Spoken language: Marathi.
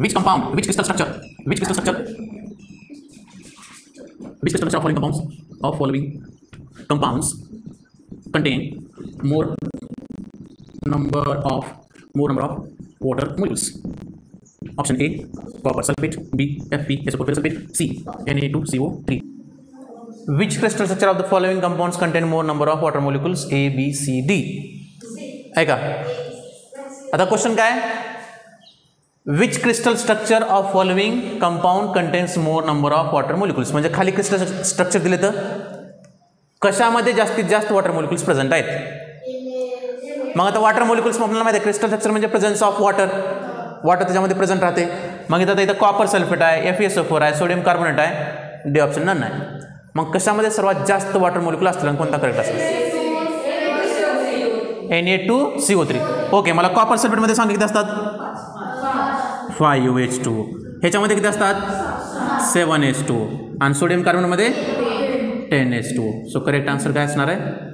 which crystal structure of following compounds contain more number of water molecules? Option A, copper sulfate. B, Fe, SO4 sulfate. C, Na2CO3. Which crystal structure of the following compounds contain more number of water molecules? A, B, C, D. आहे का? आता क्वेश्चन काय? Which crystal structure of following compound contains more number of water molecules? म्हणजे खाली क्रिस्टल स्ट्रक्चर दिले तर कशामध्ये जास्तीत जास्त वॉटर मोलिक्युल्स प्रेझेंट आहेत? मग आता वॉटर मोलिक्युल्स आपल्याला माहिती आहे क्रिस्टल स्ट्रक्चर म्हणजे प्रेझेन्स ऑफ वॉटर त्याच्यामध्ये प्रेझेंट राहते. मग इथं कॉपर सल्फेट आहे, FeSO4 आहे, सोडियम कार्बोनेट आहे. डी ऑप्शन नन आहे. मग कशामध्ये सर्वात जास्त वॉटर मोलिक्युल असतील आणि कोणता करेक्ट असेल? Na2CO3. ओके, मला कॉपर सल्फेटमध्ये सांगितले असतात 5H2, ह्याच्यामध्ये किती असतात 7H2 आणि सोडियम कार्बनमध्ये 10H2. सो करेक्ट आन्सर काय असणार आहे?